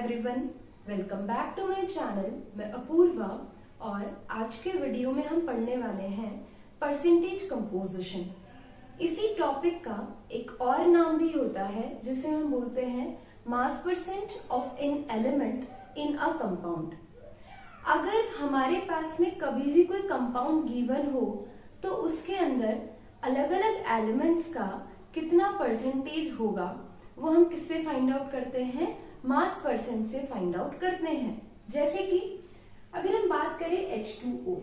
Everyone, welcome back to my channel. मैं अपूर्वा और आज के वीडियो में हम पढ़ने वाले हैं परसेंटेज कंपोजिशन। इसी टॉपिक का एक और नाम भी होता है जिसे हम बोलते हैं मास percent of an element in a compound. अगर हमारे पास में कभी भी कोई कंपाउंड गिवन हो तो उसके अंदर अलग अलग एलिमेंट्स का कितना परसेंटेज होगा वो हम किससे फाइंड आउट करते हैं? मास परसेंट से फाइंड आउट करते हैं। जैसे कि अगर हम बात करें H2O,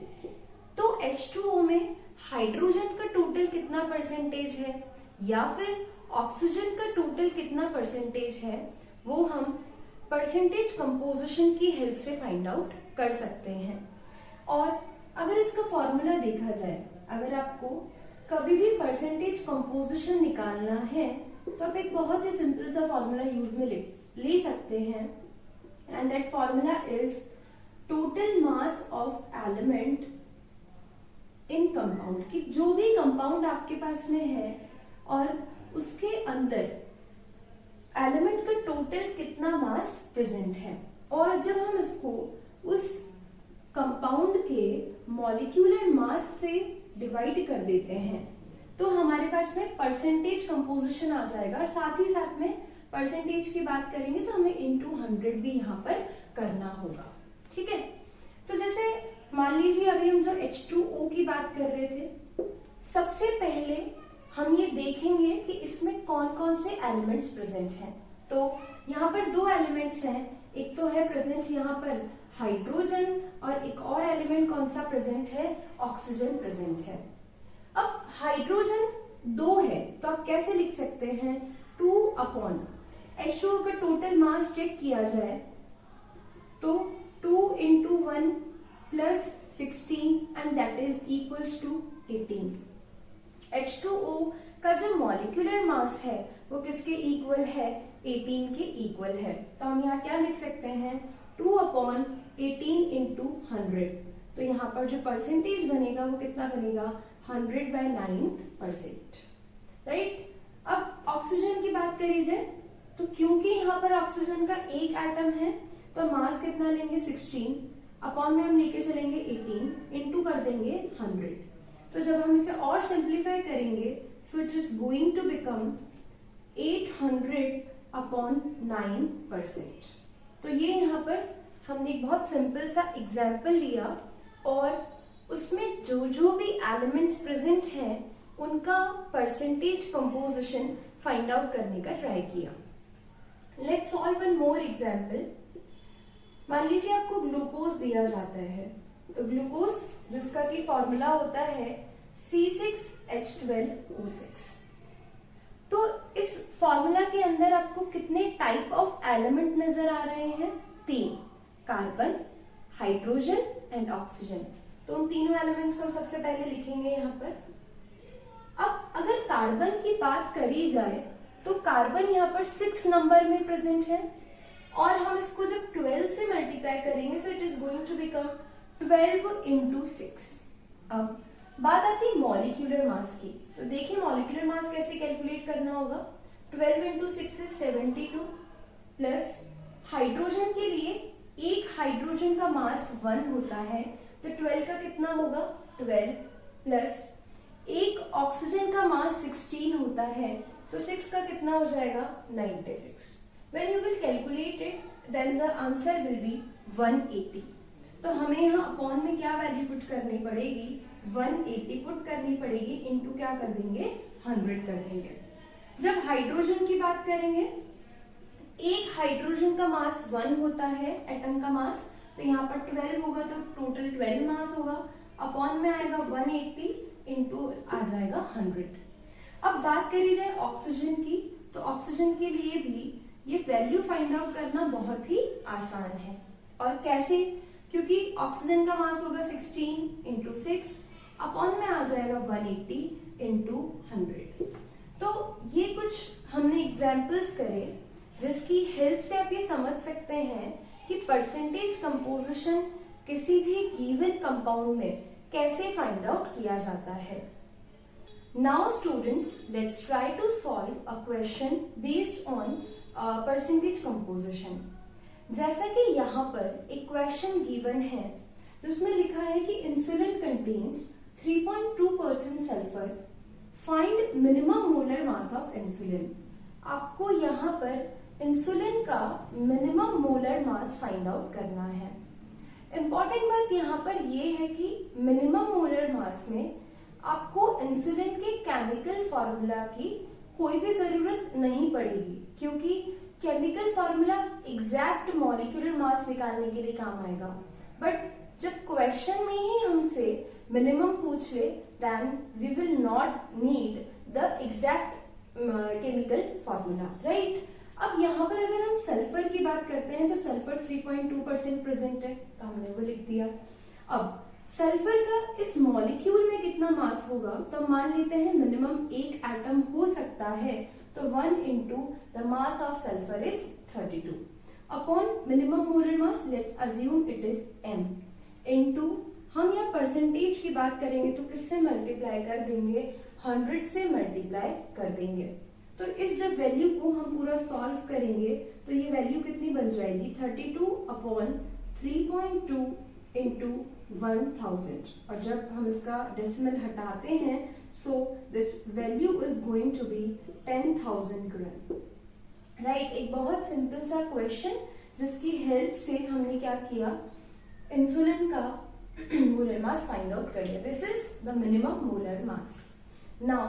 तो H2O में हाइड्रोजन का टोटल कितना परसेंटेज है या फिर ऑक्सीजन का टोटल कितना परसेंटेज है, वो हम परसेंटेज कंपोजिशन की हेल्प से फाइंड आउट कर सकते हैं। और अगर इसका फॉर्मूला देखा जाए, अगर आपको कभी भी परसेंटेज कंपोजिशन निकालना है तो आप एक बहुत ही सिंपल सा फॉर्मूला यूज में ले सकते हैं, and that formula is total mass of element in compound. कि जो भी कंपाउंड आपके पास में है और उसके अंदर एलिमेंट का टोटल कितना मास प्रेजेंट है, और जब हम इसको उस कंपाउंड के मॉलिक्यूलर मास से डिवाइड कर देते हैं तो हमारे पास में परसेंटेज कंपोजिशन आ जाएगा। और साथ ही साथ में परसेंटेज की बात करेंगे तो हमें इनटू 100 भी यहाँ पर करना होगा। ठीक है, तो जैसे मान लीजिए अभी हम जो H2O की बात कर रहे थे, सबसे पहले हम ये देखेंगे कि इसमें कौन कौन से एलिमेंट्स प्रेजेंट हैं। तो यहाँ पर दो एलिमेंट्स हैं, एक तो है प्रेजेंट यहाँ पर हाइड्रोजन और एक और एलिमेंट कौन सा प्रेजेंट है? ऑक्सीजन प्रेजेंट है। अब हाइड्रोजन 2 है तो आप कैसे लिख सकते हैं? 2 अपॉन H2O का टोटल मास चेक किया जाए तो 2 into 1 plus 16 and that is equals to 18। H2O का जो मॉलिक्यूलर मास है वो किसके इक्वल है? 18 के इक्वल है। तो हम यहाँ क्या लिख सकते हैं? 2 अपॉन 18 into 100। तो यहाँ पर जो परसेंटेज बनेगा वो कितना बनेगा? 100/9%। राइट। अब ऑक्सीजन की बात करी जाए तो क्योंकि यहाँ पर ऑक्सीजन का एक एटम है तो मास कितना लेंगे? 16 अपॉन में हम लेके चलेंगे 18 इंटू कर देंगे 100। तो जब हम इसे और सिंप्लीफाई करेंगे so it is going to become 800/9%। तो ये यहाँ पर हमने एक बहुत सिंपल सा एग्जाम्पल लिया और उसमें जो जो भी एलिमेंट्स प्रेजेंट हैं उनका परसेंटेज कंपोजिशन फाइंड आउट करने का ट्राई किया। Let's solve one more example. मान लीजिए आपको ग्लूकोज दिया जाता है, तो ग्लूकोज जिसका कि फॉर्मूला होता है C6H12O6। तो इस फॉर्मूला के अंदर आपको कितने टाइप ऑफ एलिमेंट नजर आ रहे हैं? 3, कार्बन, हाइड्रोजन एंड ऑक्सीजन। तो उन तीनों एलिमेंट्स को हम सबसे पहले लिखेंगे यहाँ पर। अब अगर कार्बन की बात करी जाए तो कार्बन यहाँ पर 6 नंबर में प्रेजेंट है और हम इसको जब 12 से मल्टीप्लाई करेंगे so it is going to become 12 into 6। अब बात आती है मॉलिक्यूलर मास की। तो देखिए मॉलिक्यूलर मास कैसे कैलकुलेट करना होगा? 12 into 6 is 72 प्लस हाइड्रोजन के लिए एक हाइड्रोजन का मास 1 होता है तो 12 का कितना होगा? 12 प्लस एक ऑक्सीजन का मास 16 होता है तो 6 का कितना हो जाएगा? 96। When you will calculate it, then the answer will be 180। तो हमें यहाँ अपॉन में क्या वैल्यू पुट करनी पड़ेगी? 180 पुट करनी पड़ेगी इंटू क्या कर देंगे? 100 कर देंगे। जब हाइड्रोजन की बात करेंगे, एक हाइड्रोजन का मास 1 होता है, एटम का मास, तो यहाँ पर 12 होगा तो टोटल 12 मास होगा, अपॉन में आएगा 180 इंटू आ जाएगा 100। अब बात करी जाए ऑक्सीजन की, तो ऑक्सीजन के लिए भी ये वैल्यू फाइंड आउट करना बहुत ही आसान है। और कैसे? क्योंकि ऑक्सीजन का मास होगा 16 इंटू 6 अपॉन में आ जाएगा 180 इंटू 100। तो ये कुछ हमने एग्जाम्पल्स करे जिसकी हेल्प से आप ये समझ सकते हैं कि परसेंटेज कंपोजिशन किसी भी गिवन कंपाउंड में कैसे फाइंड आउट किया जाता है। Now students, let's try to solve a question based on percentage composition। जैसा कि यहाँ पर एक क्वेश्चन गिवन है जिसमें लिखा है कि insulin contains 3.2% sulphur, find minimum molar mass of insulin. आपको यहाँ पर इंसुलिन का minimum molar mass find out करना है। इंपॉर्टेंट बात यहाँ पर ये है कि मिनिमम मोलर मास में आपको इंसुलिन के केमिकल फॉर्मूला की कोई भी जरूरत नहीं पड़ेगी, क्योंकि chemical formula exact molecular mass निकालने के लिए काम आएगा। बट जब क्वेश्चन में ही हमसे मिनिमम पूछ ले, then we will not need the exact chemical formula, right. अब यहाँ पर अगर हम सल्फर की बात करते हैं तो सल्फर 3.2% प्रेजेंट है, तो हमने वो लिख दिया। अब सल्फर का इस मॉलिक्यूल में कितना मास होगा, तो मान लेते हैं मिनिमम एक एटम हो सकता है, तो 1 into the mass of sulfur is 32 upon minimum molar mass, let's assume it is m into, हम यहाँ परसेंटेज की बात करेंगे तो किससे मल्टीप्लाई कर देंगे, 100 से मल्टीप्लाई कर देंगे। तो इस जब वैल्यू को हम पूरा सॉल्व करेंगे तो ये वैल्यू कितनी बन जाएगी, 32 upon 3.2 into 1000, और जब हम इसका डेसिमल हटाते हैं so this value is going to be 10,000 gram, right। एक बहुत सिंपल सा क्वेश्चन जिसकी हेल्प से हमने क्या किया, इंसुलिन का मोलर मास फाइंड आउट कर लिया। This is the minimum molar mass. Now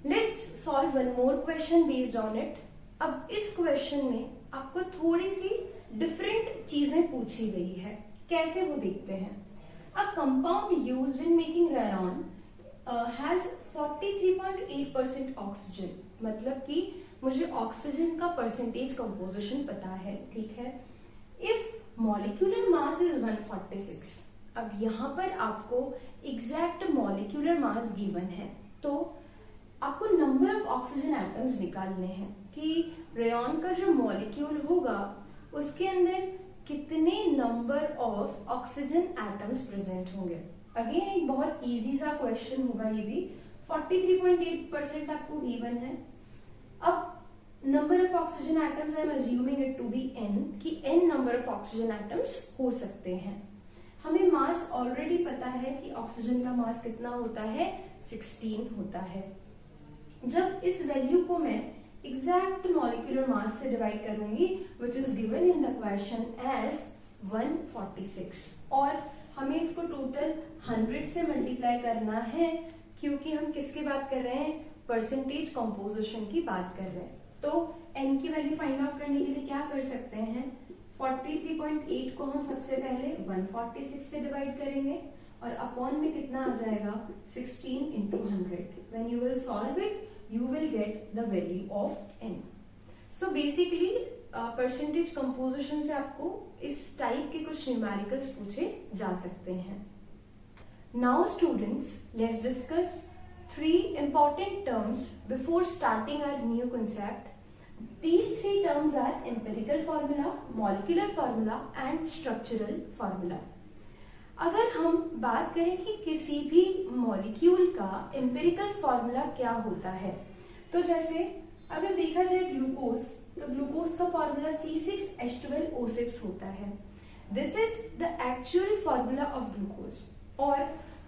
let's solve one more question based on it. अब इस क्वेश्चन में आपको थोड़ी सी डिफरेंट चीजें पूछी गई है, कैसे वो देखते हैं। A compound used in making rayon has 43.8% oxygen, मतलब कि मुझे ऑक्सीजन का परसेंटेज कंपोजिशन पता है, ठीक है। इफ मॉलिक्यूलर मास इज 146, अब यहाँ पर आपको एग्जैक्ट मॉलिक्यूलर मास गिवन है, तो आपको नंबर ऑफ ऑक्सीजन एटम्स निकालने हैं कि रेयॉन का जो मॉलिक्यूल होगा उसके अंदर कितने number of oxygen atoms present होंगे। अगेन एक बहुत इजी सा क्वेश्चन होगा ये भी। 43.8% आपको गिवन है। अब number of oxygen atoms I am assuming it to be n, कि n number of oxygen atoms हो सकते हैं। हमें मास ऑलरेडी पता है कि ऑक्सीजन का मास कितना होता है, 16 होता है। जब इस वैल्यू को मैं एग्जैक्ट मॉलिक्यूलर मास से डिवाइड करूंगी which is given in the question as 146, और हमें इसको टोटल 100 से मल्टीप्लाई करना है, क्योंकि हम किसकी बात कर रहे हैं, परसेंटेज कंपोजिशन की बात कर रहे हैं। तो n की वैल्यू फाइंड आउट करने के लिए क्या कर सकते हैं, 43.8 को हम सबसे पहले 146 से डिवाइड करेंगे और अपॉन में कितना आ जाएगा, 16 into 100। When you will solve it you will get the value of n. So basically percentage composition से आपको इस टाइप के कुछ न्यूमेरिकल्स पूछे जा सकते हैं। Now students, let's discuss 3 important terms before starting our new concept. These 3 terms are empirical formula, molecular formula and structural formula. अगर हम बात करें कि किसी भी मॉलिक्यूल का एम्पिरिकल फॉर्मूला क्या होता है, तो जैसे अगर देखा जाए ग्लूकोज, तो ग्लूकोज का फॉर्मूला C6H12O6 होता है। This is the actual formula of glucose, और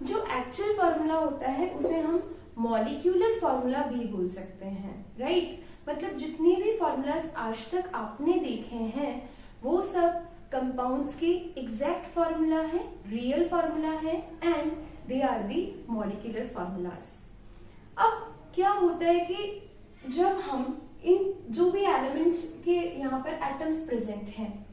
जो एक्चुअल फॉर्मूला होता है उसे हम मॉलिक्यूलर फॉर्मूला भी बोल सकते हैं, राइट। मतलब जितने भी फॉर्मूलाज आज तक आपने देखे हैं वो सब कंपाउंड्स के एग्जैक्ट फॉर्मूला है, रियल फॉर्मूला है, and they are the molecular formulas. अब क्या होता है कि जब हम इन जो भी एलिमेंट्स के यहाँ पर एटम्स प्रेजेंट हैं,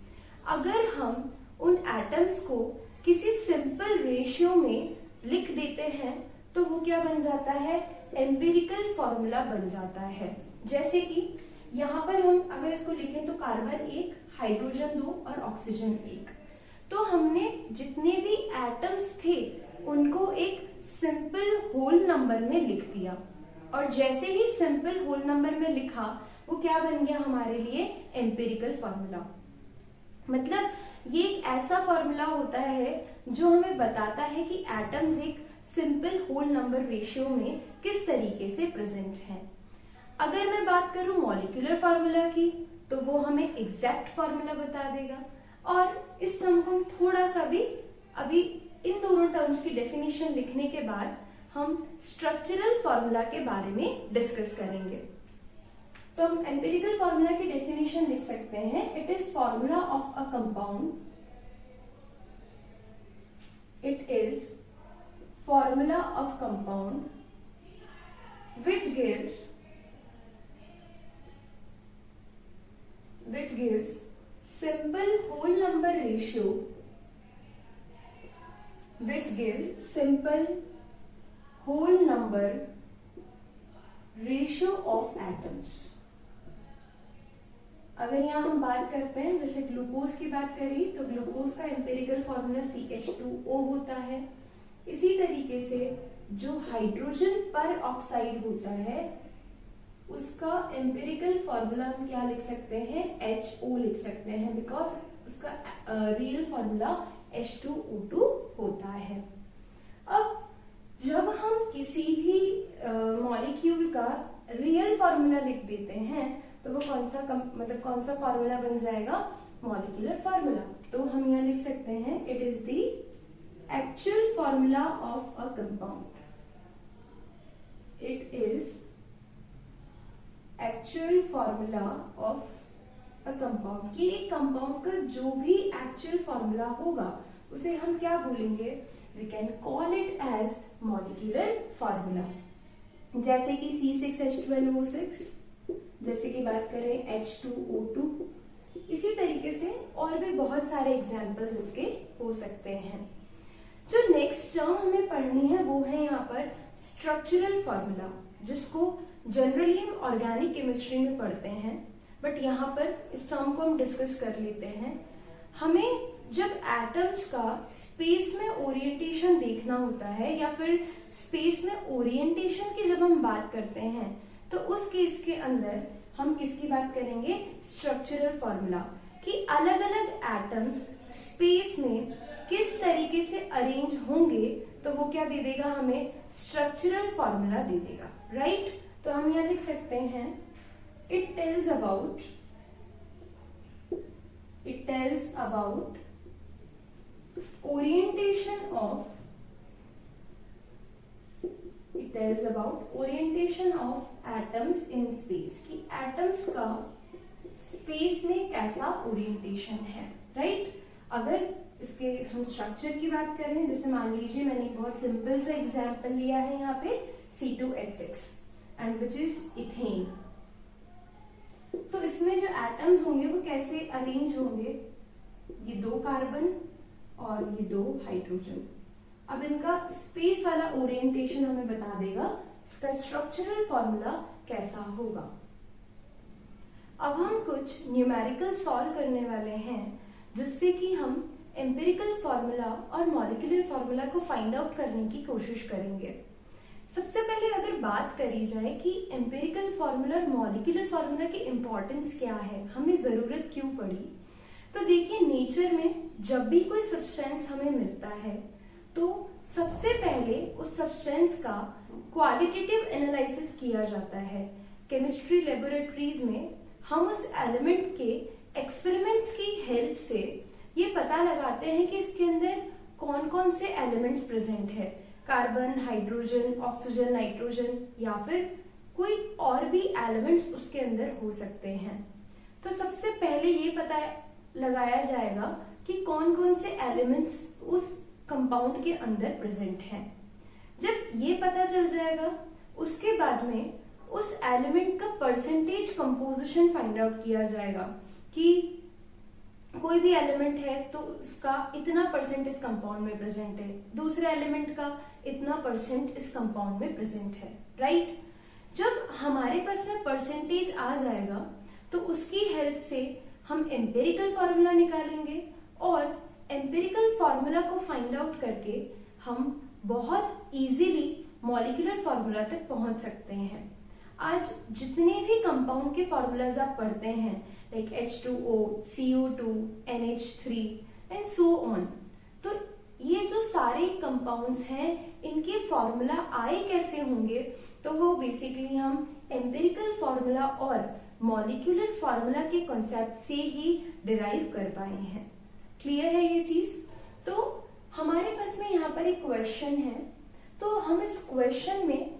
अगर हम उन एटम्स को किसी सिंपल रेशियो में लिख देते हैं तो वो क्या बन जाता है, एम्पिरिकल फॉर्मूला बन जाता है। जैसे कि यहाँ पर हम अगर इसको लिखें तो कार्बन 1, हाइड्रोजन 2 और ऑक्सीजन 1, तो हमने जितने भी एटम्स थे उनको एक सिंपल होल नंबर में लिख दिया, और जैसे ही सिंपल होल नंबर में लिखा वो क्या बन गया हमारे लिए, एम्पिरिकल फॉर्मूला। मतलब ये एक ऐसा फॉर्मूला होता है जो हमें बताता है कि एटम्स एक सिंपल होल नंबर रेशियो में किस तरीके से प्रेजेंट हैं। अगर मैं बात करूं मॉलिक्यूलर फार्मूला की, तो वो हमें एग्जैक्ट फॉर्मूला बता देगा। और इस टर्म को हम थोड़ा सा भी अभी इन दोनों टर्म्स की डेफिनेशन लिखने के बाद हम स्ट्रक्चरल फॉर्मूला के बारे में डिस्कस करेंगे। तो हम एम्पिरिकल फॉर्मूला की डेफिनेशन लिख सकते हैं, it is formula of a compound, it is formula of compound which gives simple whole number ratio, which gives simple whole number ratio of atoms। अगर यहाँ हम बात करते हैं, जैसे ग्लूकोज की बात करी तो ग्लूकोज का एम्पिरिकल फॉर्मूला CH2O होता है। इसी तरीके से जो हाइड्रोजन पर ऑक्साइड होता है उसका एम्पिरिकल फॉर्मूला हम क्या लिख सकते हैं, HO लिख सकते हैं, बिकॉज उसका रियल फॉर्मूला H2O2 होता है। अब जब हम किसी भी मॉलिक्यूल का रियल फॉर्मूला लिख देते हैं तो वो कौन सा फॉर्मूला बन जाएगा, मॉलिक्यूलर फॉर्मूला। तो हम यहाँ लिख सकते हैं, it is the actual formula of a compound, it is actual formula of a compound. कि एक कंपाउंड का जो भी एक्चुअल फॉर्मूला होगा उसे हम क्या बोलेंगे, we can call it as molecular formula. जैसे कि C6H12O6, जैसे कि बात करें H2O2, इसी तरीके से और भी बहुत सारे एग्जाम्पल्स इसके हो सकते हैं। जो नेक्स्ट टर्म हमें पढ़नी है वो है यहाँ पर स्ट्रक्चरल फॉर्मूला, जिसको जनरली हम ऑर्गेनिक केमिस्ट्री में पढ़ते हैं, बट यहाँ पर इस टर्म को हम डिस्कस कर लेते हैं। हमें जब एटम्स का स्पेस में ओरिएंटेशन देखना होता है या फिर स्पेस में ओरिएंटेशन की जब हम बात करते हैं तो उस केस के अंदर हम किसकी बात करेंगे, स्ट्रक्चरल फॉर्मूला। कि अलग अलग एटम्स स्पेस में किस तरीके से अरेंज होंगे तो वो क्या दे देगा, हमें स्ट्रक्चरल फॉर्मूला दे देगा, राइट। तो हम यहाँ लिख सकते हैं, it tells about orientation of atoms in space. कि एटम्स का स्पेस में कैसा ओरिएंटेशन है, राइट। अगर इसके हम स्ट्रक्चर की बात करें, जैसे मान लीजिए मैंने एक बहुत सिंपल सा एग्जांपल लिया है यहाँ पे C2H6 and which is ethane. तो इसमें जो एटम्स होंगे वो कैसे अरेंज होंगे, ये 2 कार्बन और ये 2 हाइड्रोजन। अब इनका स्पेस वाला ओरिएंटेशन हमें बता देगा इसका स्ट्रक्चरल फॉर्मूला कैसा होगा। अब हम कुछ न्यूमेरिकल सॉल्व करने वाले हैं जिससे कि हम एम्पिरिकल फॉर्मूला और मॉलिक्यूलर फॉर्मूला को फाइंड आउट करने की कोशिश करेंगे। सबसे पहले अगर बात करी जाए कि एम्पिरिकल फॉर्मूला और मॉलिक्यूलर फॉर्मूला की इंपॉर्टेंस क्या है, हमें जरूरत क्यों पड़ी, तो देखिए नेचर में जब भी कोई सब्सटेंस हमें मिलता है तो सबसे पहले उस सब्सटेंस का क्वालिटेटिव एनालिसिस किया जाता है। केमिस्ट्री लेबोरेटरीज में हम उस एलिमेंट के एक्सपेरिमेंट्स की हेल्प से ये पता लगाते हैं कि इसके अंदर कौन कौन से एलिमेंट्स प्रेजेंट है, कार्बन, हाइड्रोजन, ऑक्सीजन, नाइट्रोजन या फिर कोई और भी एलिमेंट्स उसके अंदर हो सकते हैं। तो सबसे पहले ये पता लगाया जाएगा कि कौन कौन से एलिमेंट्स उस कंपाउंड के अंदर प्रेजेंट हैं। जब ये पता चल जाएगा उसके बाद में उस एलिमेंट का परसेंटेज कंपोजिशन फाइंड आउट किया जाएगा कि कोई भी एलिमेंट है तो उसका इतना परसेंट इस कंपाउंड में प्रेजेंट है, दूसरे एलिमेंट का इतना परसेंट इस कंपाउंड में प्रेजेंट है, राइट। जब हमारे पास में परसेंटेज आ जाएगा तो उसकी हेल्प से हम एम्पिरिकल फॉर्मूला निकालेंगे और एम्पिरिकल फॉर्मूला को फाइंड आउट करके हम बहुत इजीली मॉलिक्यूलर फॉर्मूला तक पहुंच सकते हैं। आज जितने भी कंपाउंड के फॉर्मूलाज आप पढ़ते हैं like H2O, CO2, NH3 and so on, तो ये जो सारे कंपाउंड्स हैं इनके फॉर्मूला आए कैसे होंगे, तो वो बेसिकली हम एम्पिरिकल फॉर्मूला और मॉलिक्यूलर फॉर्मूला के कॉन्सेप्ट से ही डिराइव कर पाए हैं। क्लियर है ये चीज? तो हमारे पास में यहाँ पर एक क्वेश्चन है, तो हम इस क्वेश्चन में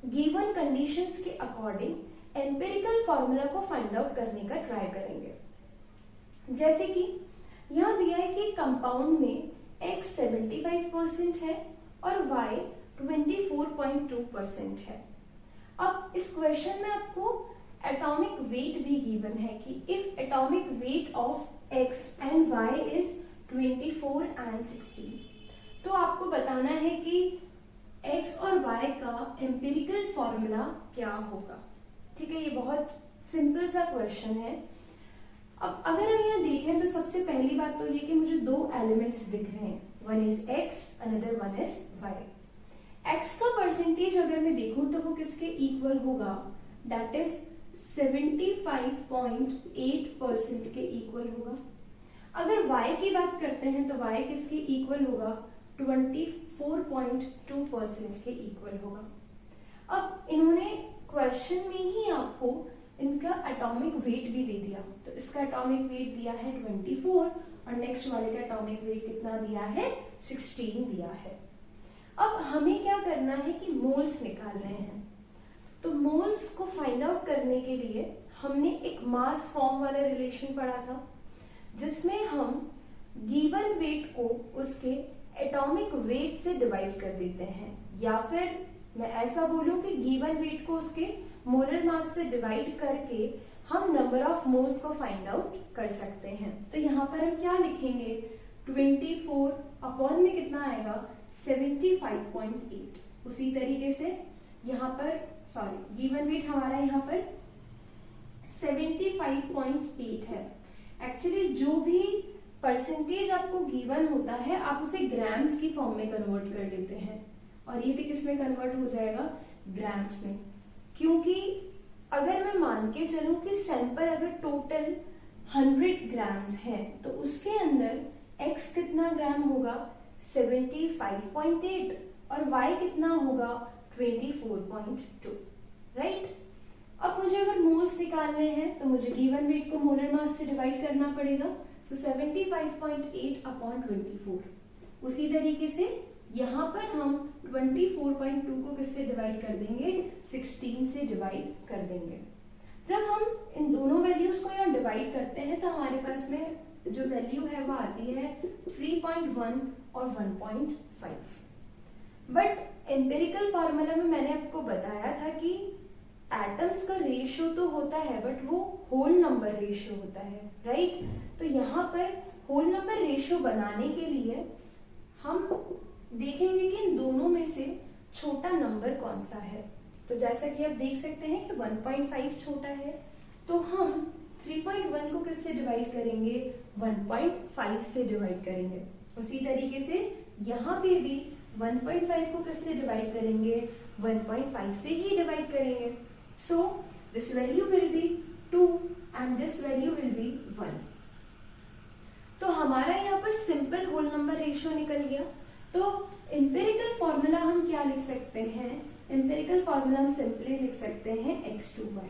गिवन कंडीशंस के अकॉर्डिंग एम्पिरिकल फॉर्मूला को फाइंड आउट करने का ट्राई करेंगे। जैसे कि यहाँ दिया है कि कंपाउंड में X 75% है और Y 24.2% है। अब इस क्वेश्चन में आपको एटॉमिक वेट भी गिवन है कि if atomic weight of X and Y is 24 and 16, तो आपको बताना है कि X और Y का एम्पिरिकल फॉर्मूला क्या होगा। ठीक है, ये बहुत सिंपल सा क्वेश्चन है। अब अगर हम यहाँ देखें तो सबसे पहली बात तो ये कि मुझे दो एलिमेंट्स दिख रहे हैं, one is X, another one is Y। X का परसेंटेज अगर मैं देखूं तो वो किसके इक्वल होगा, दैट इज 75.8% के इक्वल होगा। अगर Y की बात करते हैं तो Y किसके इक्वल होगा, 24.2% के इक्वल होगा। अब इन्होंने क्वेश्चन में ही आपको इनका एटॉमिक वेट भी दे दिया, तो इसका एटॉमिक वेट दिया है 24 और नेक्स्ट वाले का एटॉमिक वेट कितना दिया है, 16 दिया है। अब हमें क्या करना है कि मोल्स निकालने हैं। तो मोल्स को फाइंड आउट करने के लिए हमने एक मास फॉर्म वाला रिलेशन पढ़ा था, जिसमें हम गिवन वेट को उसके एटॉमिक वेट से डिवाइड कर देते हैं, या फिर मैं ऐसा बोलूं कि गिवन वेट को उसके मोलर मास से डिवाइड करके हम नंबर ऑफ मोल्स को फाइंड आउट कर सकते हैं। तो यहाँ पर हम क्या लिखेंगे, 24 अपॉन में कितना आएगा, 75.8। उसी तरीके से यहाँ पर गिवन वेट हमारा यहाँ पर 75.8 है। एक्चुअली जो भी परसेंटेज आपको गिवन होता है आप उसे ग्राम्स की फॉर्म में कन्वर्ट कर देते हैं, और ये भी किसमें कन्वर्ट हो जाएगा, ग्राम्स में। क्योंकि अगर मैं मान के चलूं कि सैंपल अगर टोटल 100 ग्राम्स है तो उसके अंदर X कितना ग्राम होगा, 75.8 और Y कितना होगा, 24.2, राइट। अब मुझे अगर मोल्स निकालने हैं तो मुझे गिवन वेट को मोलर मास से डिवाइड करना पड़ेगा, सो 75.8 अपॉन 24। उसी तरीके से यहाँ पर हम 24.2 को किससे डिवाइड कर देंगे, 16 से डिवाइड कर देंगे। जब हम इन दोनों वैल्यूज को यहाँ डिवाइड करते हैं तो हमारे पास में जो वैल्यू है वो आती है 3.1 और 1.5। बट एम्पिरिकल फॉर्मूला में मैंने आपको बताया था कि एटम्स का रेशियो तो होता है बट वो होल नंबर रेशियो होता है, राइट। तो यहाँ पर होल नंबर रेशियो बनाने के लिए हम देखेंगे कि इन दोनों में से छोटा नंबर कौन सा है। तो जैसा कि आप देख सकते हैं कि 1.5 छोटा है, तो हम 3.1 को किससे डिवाइड करेंगे, 1.5 से डिवाइड करेंगे। उसी तरीके से यहाँ पे भी 1.5 को किससे डिवाइड करेंगे, 1.5 से ही डिवाइड करेंगे। So this value will be 2 and this value will be 1। तो हमारा यहाँ पर सिंपल होल नंबर रेशियो निकल गया। तो एम्पिरिकल फॉर्मूला हम क्या लिख सकते हैं, एम्पिरिकल फॉर्मूला हम सिंपली लिख सकते हैं x to y,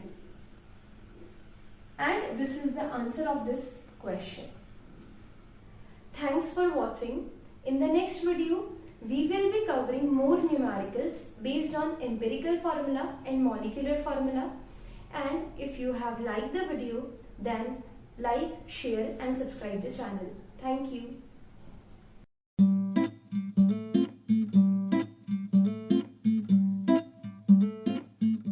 and this is the answer of this question. Thanks for watching. In the next video we will be covering more numericals based on empirical formula and molecular formula, and if you have liked the video then like, share and subscribe the channel. Thank you.